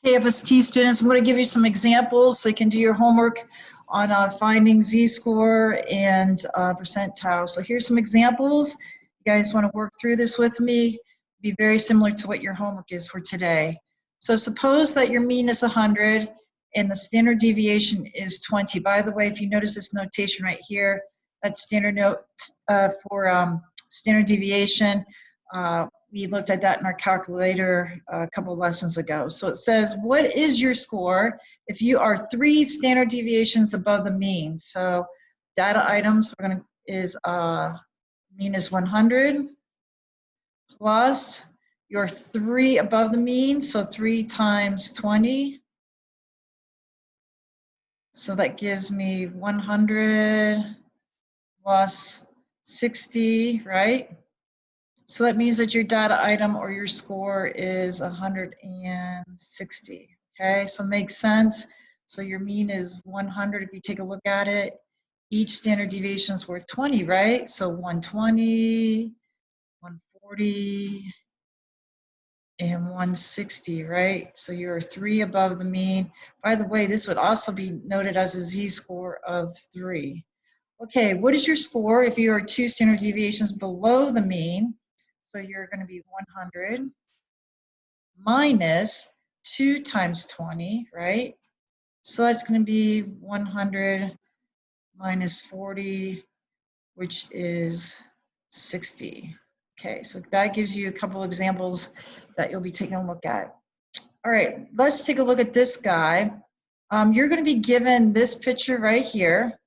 Okay, FST students, I'm going to give you some examples so you can do your homework on finding z-score and percentile. So here's some examples. You guys want to work through this with me? Be very similar to what your homework is for today. So suppose that your mean is 100 and the standard deviation is 20. By the way, if you notice this notation right here, that's standard note for standard deviation. We looked at that in our calculator a couple lessons ago. So it says, what is your score if you are 3 standard deviations above the mean? So data items is mean is 100 plus your 3 above the mean, so 3 times 20. So that gives me 100 plus 60, right? So that means that your data item or your score is 160, okay? So it makes sense. So your mean is 100 if you take a look at it. Each standard deviation is worth 20, right? So 120, 140, and 160, right? So you're 3 above the mean. By the way, this would also be noted as a z-score of 3. Okay, what is your score if you are 2 standard deviations below the mean? So you're going to be 100 minus 2 times 20, right? So that's going to be 100 minus 40, which is 60. Okay, so that gives you a couple examples that you'll be taking a look at. All right, let's take a look at this guy. You're going to be given this picture right here.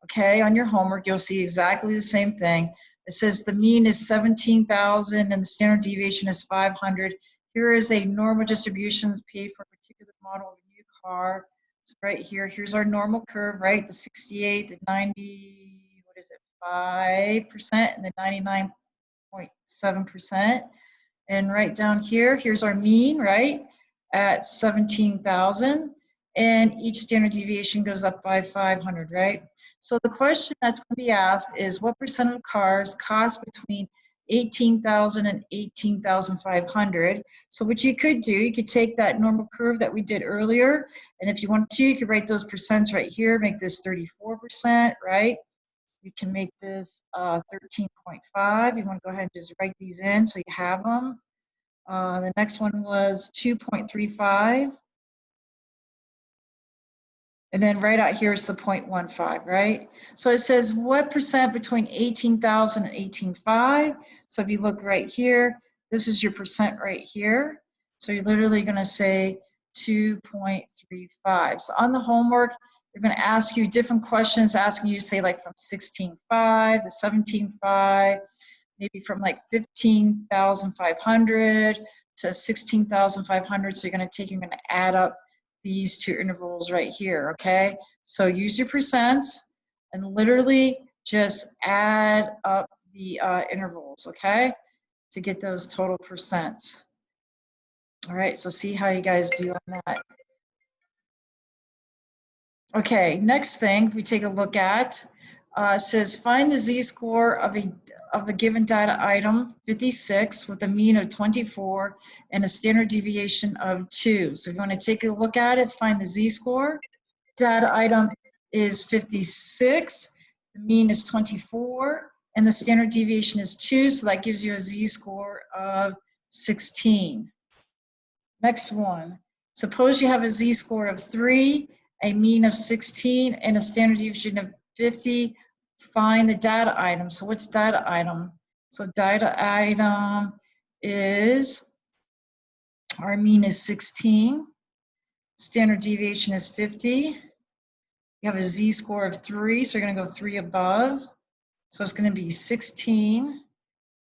Okay, on your homework, you'll see exactly the same thing. It says the mean is 17,000 and the standard deviation is 500. Here is a normal distribution paid for a particular model of a new car. So right here, here's our normal curve, right? The 68, the 90, what is it, 5%, and the 99.7%. And right down here, here's our mean, right, at 17,000. And each standard deviation goes up by 500, right? So the question that's going to be asked is what percent of cars cost between 18,000 and 18,500? So what you could do, you could take that normal curve that we did earlier, and if you want to, you could write those percents right here, make this 34%, right? You can make this 13.5. You want to go ahead and just write these in so you have them. The next one was 2.35. And then right out here is the 0.15, right? So it says what percent between 18,000 and 18,500. So if you look right here, this is your percent right here. So you're literally going to say 2.35. So on the homework, they're going to ask you different questions, asking you to say like from 16.5 to 17.5, maybe from like 15,500 to 16,500. So you're going to add up these two intervals right here, okay? So use your percents and literally just add up the intervals, okay? To get those total percents. All right, so see how you guys do on that. Okay, next thing, if we take a look at, says find the z-score of a given data item, 56, with a mean of 24 and a standard deviation of 2. So if you want to take a look at it, find the z-score. Data item is 56, the mean is 24, and the standard deviation is 2, so that gives you a z-score of 16. Next one, suppose you have a z-score of 3, a mean of 16, and a standard deviation of 50. Find the data item. So what's data item? So data item is, our mean is 16, standard deviation is 50. You have a z-score of 3, so you're going to go 3 above. So it's going to be 16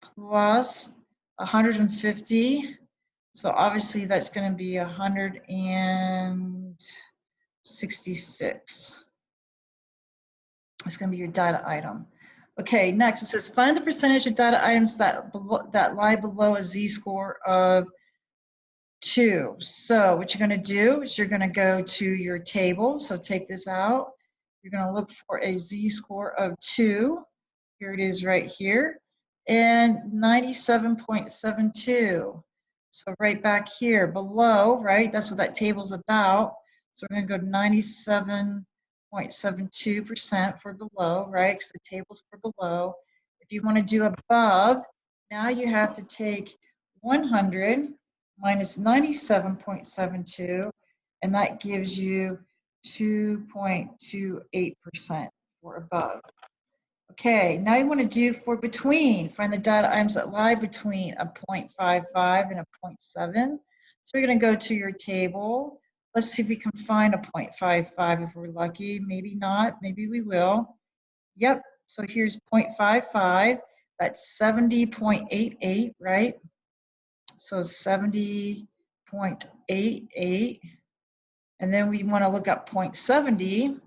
plus 150. So obviously that's going to be 166. It's going to be your data item. Okay, next it says find the percentage of data items that lie below a z-score of 2. So what you're going to do is you're going to go to your table. So take this out. You're going to look for a z-score of 2. Here it is right here. And 97.72. So right back here below, right, that's what that table's about. So we're going to go to 97.72% for below, right, because the table's for below. If you want to do above, now you have to take 100 minus 97.72, and that gives you 2.28% for above. Okay, now you want to do for between. Find the data items that lie between a 0.55 and a 0.7. So we're going to go to your table. Let's see if we can find a 0.55 if we're lucky. Maybe not. Maybe we will. Yep. So here's 0.55. That's 70.88, right? So 70.88. And then we want to look up 0.70.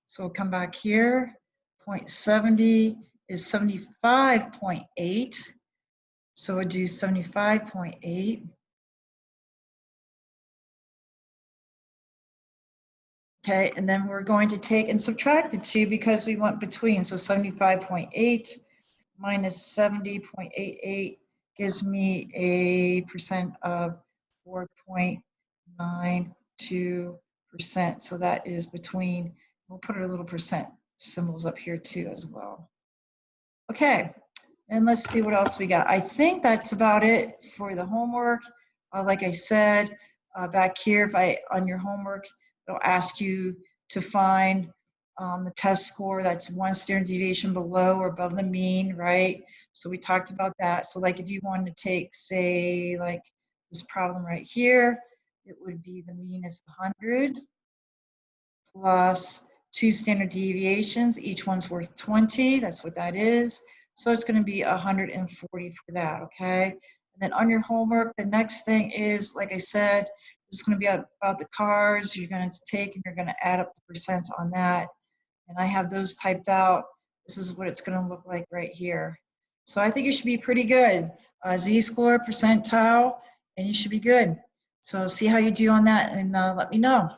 So we'll come back here. 0.70 is 75.8. So we'll do 75.8. Okay, and then we're going to take and subtract the 2 because we want between. So 75.8 minus 70.88 gives me a percent of 4.92%. So that is between. We'll put our little percent symbols up here too as well. Okay, and let's see what else we got. I think that's about it for the homework. Like I said, back here, if on your homework, it'll ask you to find the test score that's 1 standard deviation below or above the mean, right? So we talked about that. So like if you wanted to take, say, like this problem right here, it would be the mean is 100 plus 2 standard deviations. Each one's worth 20. That's what that is. So it's going to be 140 for that, okay? And then on your homework, the next thing is, like I said, it's going to be about the cars. You're going to take and you're going to add up the percents on that. And I have those typed out. This is what it's going to look like right here. So I think you should be pretty good. Z-score, percentile, and you should be good. So see how you do on that and let me know.